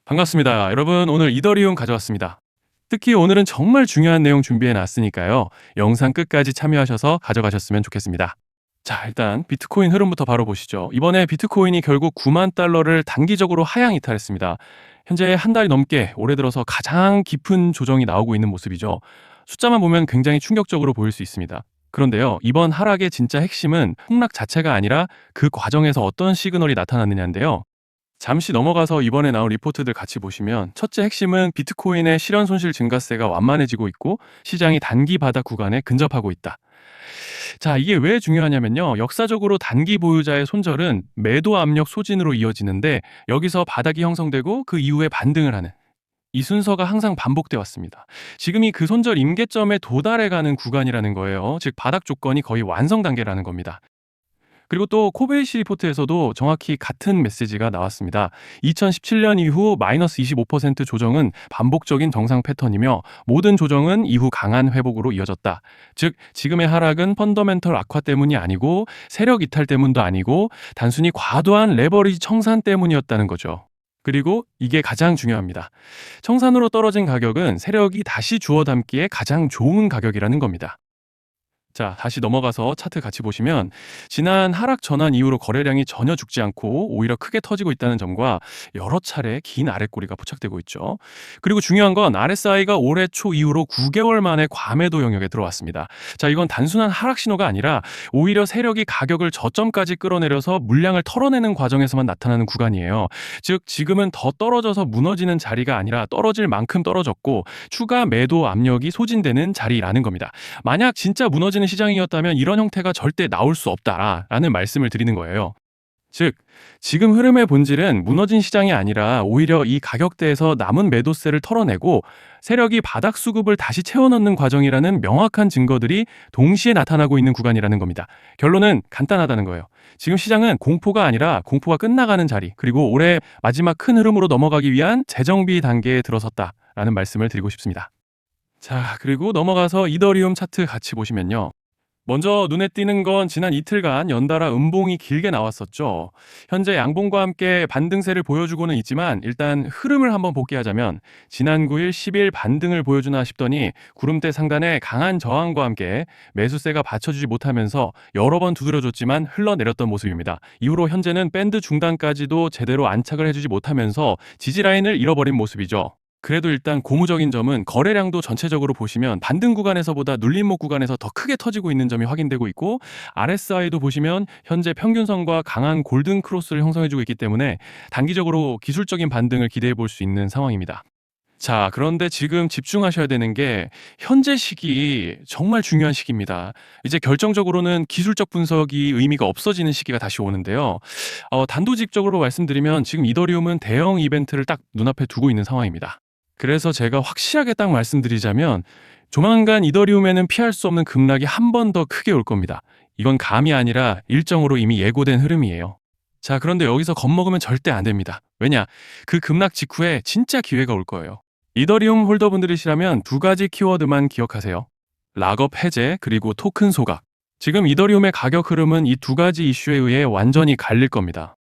반갑습니다. 여러분, 오늘 이더리움 가져왔습니다. 특히 오늘은 정말 중요한 내용 준비해 놨으니까요. 영상 끝까지 참여하셔서 가져가셨으면 좋겠습니다. 자, 일단 비트코인 흐름부터 바로 보시죠. 이번에 비트코인이 결국 9만 달러를 단기적으로 하향 이탈했습니다. 현재 한 달이 넘게 올해 들어서 가장 깊은 조정이 나오고 있는 모습이죠. 숫자만 보면 굉장히 충격적으로 보일 수 있습니다. 그런데요, 이번 하락의 진짜 핵심은 폭락 자체가 아니라 그 과정에서 어떤 시그널이 나타났느냐인데요. 잠시 넘어가서 이번에 나온 리포트들 같이 보시면 첫째 핵심은 비트코인의 실현 손실 증가세가 완만해지고 있고 시장이 단기 바닥 구간에 근접하고 있다. 자, 이게 왜 중요하냐면요. 역사적으로 단기 보유자의 손절은 매도 압력 소진으로 이어지는데 여기서 바닥이 형성되고 그 이후에 반등을 하는 이 순서가 항상 반복돼 왔습니다. 지금이 그 손절 임계점에 도달해가는 구간이라는 거예요. 즉 바닥 조건이 거의 완성 단계라는 겁니다. 그리고 또 코베이시 리포트에서도 정확히 같은 메시지가 나왔습니다. 2017년 이후 마이너스 25% 조정은 반복적인 정상 패턴이며 모든 조정은 이후 강한 회복으로 이어졌다. 즉 지금의 하락은 펀더멘털 악화 때문이 아니고 세력 이탈 때문도 아니고 단순히 과도한 레버리지 청산 때문이었다는 거죠. 그리고 이게 가장 중요합니다. 청산으로 떨어진 가격은 세력이 다시 주워 담기에 가장 좋은 가격이라는 겁니다. 자, 다시 넘어가서 차트 같이 보시면 지난 하락 전환 이후로 거래량이 전혀 죽지 않고 오히려 크게 터지고 있다는 점과 여러 차례 긴 아랫꼬리가 포착되고 있죠. 그리고 중요한 건 RSI가 올해 초 이후로 9개월 만에 과매도 영역에 들어왔습니다. 자, 이건 단순한 하락 신호가 아니라 오히려 세력이 가격을 저점까지 끌어내려서 물량을 털어내는 과정에서만 나타나는 구간이에요. 즉 지금은 더 떨어져서 무너지는 자리가 아니라 떨어질 만큼 떨어졌고 추가 매도 압력이 소진되는 자리라는 겁니다. 만약 진짜 무너지는 시장이었다면 이런 형태가 절대 나올 수 없다라는 말씀을 드리는 거예요. 즉, 지금 흐름의 본질은 무너진 시장이 아니라 오히려 이 가격대에서 남은 매도세를 털어내고 세력이 바닥 수급을 다시 채워넣는 과정이라는 명확한 증거들이 동시에 나타나고 있는 구간이라는 겁니다. 결론은 간단하다는 거예요. 지금 시장은 공포가 아니라 공포가 끝나가는 자리, 그리고 올해 마지막 큰 흐름으로 넘어가기 위한 재정비 단계에 들어섰다라는 말씀을 드리고 싶습니다. 자, 그리고 넘어가서 이더리움 차트 같이 보시면요. 먼저 눈에 띄는 건 지난 이틀간 연달아 음봉이 길게 나왔었죠. 현재 양봉과 함께 반등세를 보여주고는 있지만 일단 흐름을 한번 복귀하자면 지난 9일, 10일 반등을 보여주나 싶더니 구름대 상단에 강한 저항과 함께 매수세가 받쳐주지 못하면서 여러 번 두드려줬지만 흘러내렸던 모습입니다. 이후로 현재는 밴드 중단까지도 제대로 안착을 해주지 못하면서 지지라인을 잃어버린 모습이죠. 그래도 일단 고무적인 점은 거래량도 전체적으로 보시면 반등 구간에서보다 눌림목 구간에서 더 크게 터지고 있는 점이 확인되고 있고 RSI도 보시면 현재 평균선과 강한 골든 크로스를 형성해주고 있기 때문에 단기적으로 기술적인 반등을 기대해 볼 수 있는 상황입니다. 자, 그런데 지금 집중하셔야 되는 게 현재 시기 정말 중요한 시기입니다. 이제 결정적으로는 기술적 분석이 의미가 없어지는 시기가 다시 오는데요. 단도직입적으로 말씀드리면 지금 이더리움은 대형 이벤트를 딱 눈앞에 두고 있는 상황입니다. 그래서 제가 확실하게 딱 말씀드리자면 조만간 이더리움에는 피할 수 없는 급락이 한 번 더 크게 올 겁니다. 이건 감이 아니라 일정으로 이미 예고된 흐름이에요. 자, 그런데 여기서 겁먹으면 절대 안 됩니다. 왜냐? 그 급락 직후에 진짜 기회가 올 거예요. 이더리움 홀더분들이시라면 두 가지 키워드만 기억하세요. 락업 해제 그리고 토큰 소각. 지금 이더리움의 가격 흐름은 이 두 가지 이슈에 의해 완전히 갈릴 겁니다.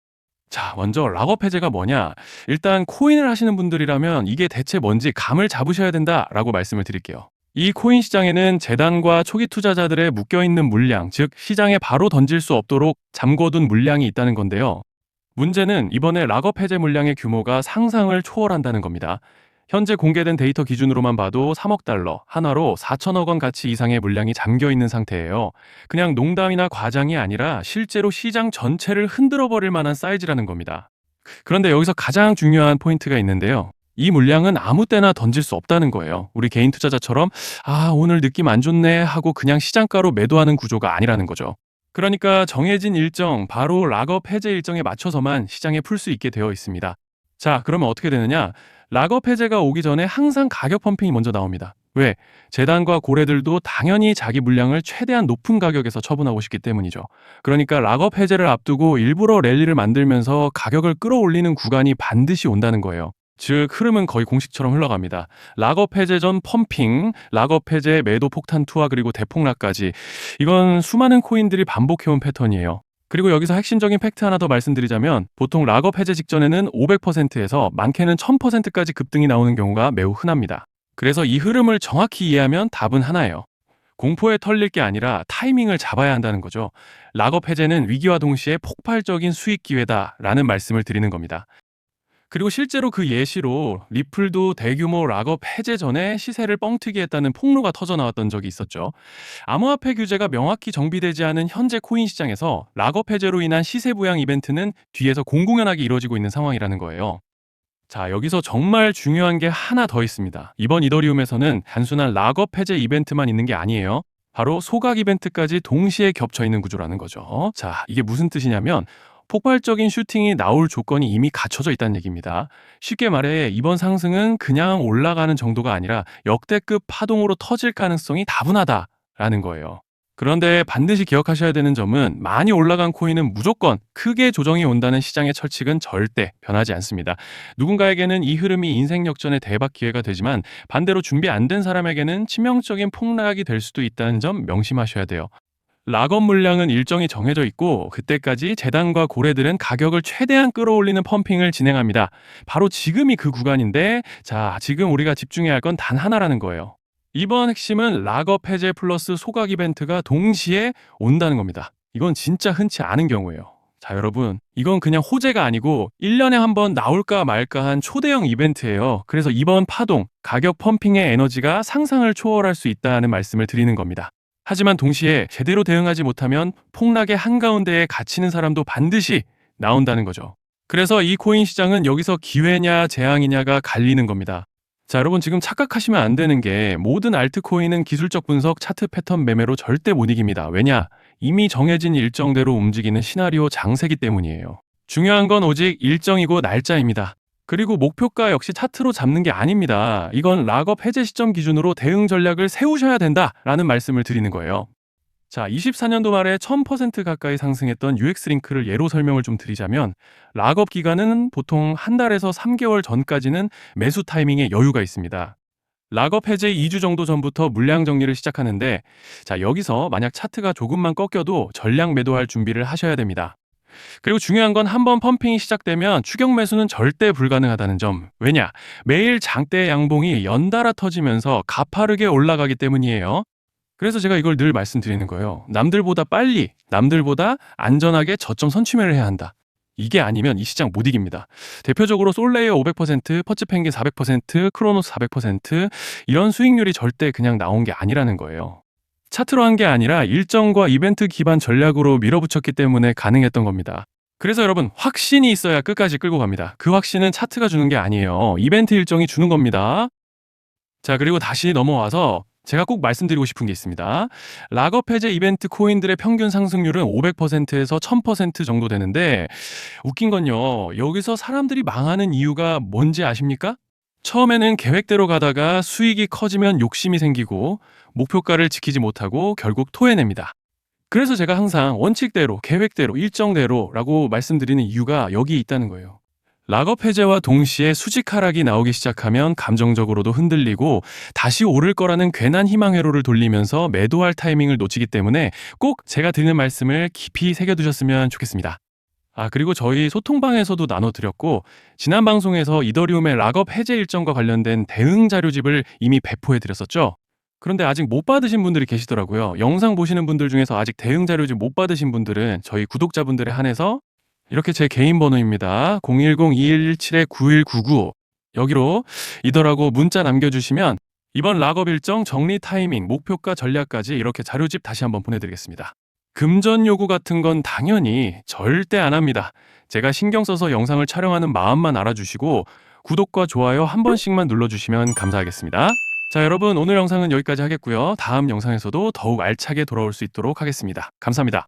자, 먼저 락업 해제가 뭐냐? 일단 코인을 하시는 분들이라면 이게 대체 뭔지 감을 잡으셔야 된다라고 말씀을 드릴게요. 이 코인 시장에는 재단과 초기 투자자들의 묶여있는 물량, 즉 시장에 바로 던질 수 없도록 잠궈둔 물량이 있다는 건데요. 문제는 이번에 락업 해제 물량의 규모가 상상을 초월한다는 겁니다. 현재 공개된 데이터 기준으로만 봐도 3억 달러, 하나로 4천억 원 가치 이상의 물량이 잠겨 있는 상태예요. 그냥 농담이나 과장이 아니라 실제로 시장 전체를 흔들어 버릴 만한 사이즈라는 겁니다. 그런데 여기서 가장 중요한 포인트가 있는데요. 이 물량은 아무 때나 던질 수 없다는 거예요. 우리 개인 투자자처럼 오늘 느낌 안 좋네 하고 그냥 시장가로 매도하는 구조가 아니라는 거죠. 그러니까 정해진 일정, 바로 락업 해제 일정에 맞춰서만 시장에 풀 수 있게 되어 있습니다. 자, 그러면 어떻게 되느냐? 락업 해제가 오기 전에 항상 가격 펌핑이 먼저 나옵니다. 왜? 재단과 고래들도 당연히 자기 물량을 최대한 높은 가격에서 처분하고 싶기 때문이죠. 그러니까 락업 해제를 앞두고 일부러 랠리를 만들면서 가격을 끌어올리는 구간이 반드시 온다는 거예요. 즉 흐름은 거의 공식처럼 흘러갑니다. 락업 해제 전 펌핑, 락업 해제 매도 폭탄 투하 그리고 대폭락까지 이건 수많은 코인들이 반복해온 패턴이에요. 그리고 여기서 핵심적인 팩트 하나 더 말씀드리자면 보통 락업 해제 직전에는 500%에서 많게는 1000%까지 급등이 나오는 경우가 매우 흔합니다. 그래서 이 흐름을 정확히 이해하면 답은 하나예요. 공포에 털릴 게 아니라 타이밍을 잡아야 한다는 거죠. 락업 해제는 위기와 동시에 폭발적인 수익 기회다라는 말씀을 드리는 겁니다. 그리고 실제로 그 예시로 리플도 대규모 락업 해제 전에 시세를 뻥튀기 했다는 폭로가 터져 나왔던 적이 있었죠. 암호화폐 규제가 명확히 정비되지 않은 현재 코인 시장에서 락업 해제로 인한 시세 부양 이벤트는 뒤에서 공공연하게 이루어지고 있는 상황이라는 거예요. 자, 여기서 정말 중요한 게 하나 더 있습니다. 이번 이더리움에서는 단순한 락업 해제 이벤트만 있는 게 아니에요. 바로 소각 이벤트까지 동시에 겹쳐 있는 구조라는 거죠. 자, 이게 무슨 뜻이냐면 폭발적인 슈팅이 나올 조건이 이미 갖춰져 있다는 얘기입니다. 쉽게 말해 이번 상승은 그냥 올라가는 정도가 아니라 역대급 파동으로 터질 가능성이 다분하다라는 거예요. 그런데 반드시 기억하셔야 되는 점은 많이 올라간 코인은 무조건 크게 조정이 온다는 시장의 철칙은 절대 변하지 않습니다. 누군가에게는 이 흐름이 인생 역전의 대박 기회가 되지만 반대로 준비 안 된 사람에게는 치명적인 폭락이 될 수도 있다는 점 명심하셔야 돼요. 락업 물량은 일정이 정해져 있고 그때까지 재단과 고래들은 가격을 최대한 끌어올리는 펌핑을 진행합니다. 바로 지금이 그 구간인데 자, 지금 우리가 집중해야 할 건 단 하나라는 거예요. 이번 핵심은 락업 해제 플러스 소각 이벤트가 동시에 온다는 겁니다. 이건 진짜 흔치 않은 경우예요. 자, 여러분, 이건 그냥 호재가 아니고 1년에 한 번 나올까 말까 한 초대형 이벤트예요. 그래서 이번 파동, 가격 펌핑의 에너지가 상상을 초월할 수 있다는 말씀을 드리는 겁니다. 하지만 동시에 제대로 대응하지 못하면 폭락의 한가운데에 갇히는 사람도 반드시 나온다는 거죠. 그래서 이 코인 시장은 여기서 기회냐 재앙이냐가 갈리는 겁니다. 자, 여러분 지금 착각하시면 안 되는 게 모든 알트코인은 기술적 분석, 차트 패턴 매매로 절대 못 이깁니다. 왜냐? 이미 정해진 일정대로 움직이는 시나리오 장세기 때문이에요. 중요한 건 오직 일정이고 날짜입니다. 그리고 목표가 역시 차트로 잡는 게 아닙니다. 이건 락업 해제 시점 기준으로 대응 전략을 세우셔야 된다라는 말씀을 드리는 거예요. 자, 24년도 말에 1000% 가까이 상승했던 UX링크를 예로 설명을 좀 드리자면 락업 기간은 보통 한 달에서 3개월 전까지는 매수 타이밍에 여유가 있습니다. 락업 해제 2주 정도 전부터 물량 정리를 시작하는데 자, 여기서 만약 차트가 조금만 꺾여도 전량 매도할 준비를 하셔야 됩니다. 그리고 중요한 건 한번 펌핑이 시작되면 추격 매수는 절대 불가능하다는 점. 왜냐? 매일 장대 양봉이 연달아 터지면서 가파르게 올라가기 때문이에요. 그래서 제가 이걸 늘 말씀드리는 거예요. 남들보다 빨리, 남들보다 안전하게 저점 선취매를 해야 한다. 이게 아니면 이 시장 못 이깁니다. 대표적으로 솔레이어 500%, 퍼치펭귄 400%, 크로노스 400% 이런 수익률이 절대 그냥 나온 게 아니라는 거예요. 차트로 한 게 아니라 일정과 이벤트 기반 전략으로 밀어붙였기 때문에 가능했던 겁니다. 그래서 여러분 확신이 있어야 끝까지 끌고 갑니다. 그 확신은 차트가 주는 게 아니에요. 이벤트 일정이 주는 겁니다. 자, 그리고 다시 넘어와서 제가 꼭 말씀드리고 싶은 게 있습니다. 락업 해제 이벤트 코인들의 평균 상승률은 500%에서 1000% 정도 되는데 웃긴 건요. 여기서 사람들이 망하는 이유가 뭔지 아십니까? 처음에는 계획대로 가다가 수익이 커지면 욕심이 생기고 목표가를 지키지 못하고 결국 토해냅니다. 그래서 제가 항상 원칙대로, 계획대로, 일정대로라고 말씀드리는 이유가 여기 있다는 거예요. 락업 해제와 동시에 수직 하락이 나오기 시작하면 감정적으로도 흔들리고 다시 오를 거라는 괜한 희망 회로를 돌리면서 매도할 타이밍을 놓치기 때문에 꼭 제가 드리는 말씀을 깊이 새겨두셨으면 좋겠습니다. 아, 그리고 저희 소통방에서도 나눠드렸고 지난 방송에서 이더리움의 락업 해제 일정과 관련된 대응 자료집을 이미 배포해드렸었죠. 그런데 아직 못 받으신 분들이 계시더라고요. 영상 보시는 분들 중에서 아직 대응 자료집 못 받으신 분들은 저희 구독자분들에 한해서 이렇게 제 개인 번호입니다. 010-2117-9199 여기로 이더라고 문자 남겨주시면 이번 락업 일정 정리 타이밍, 목표가 전략까지 이렇게 자료집 다시 한번 보내드리겠습니다. 금전 요구 같은 건 당연히 절대 안 합니다. 제가 신경 써서 영상을 촬영하는 마음만 알아주시고 구독과 좋아요 한 번씩만 눌러주시면 감사하겠습니다. 자, 여러분 오늘 영상은 여기까지 하겠고요. 다음 영상에서도 더욱 알차게 돌아올 수 있도록 하겠습니다. 감사합니다.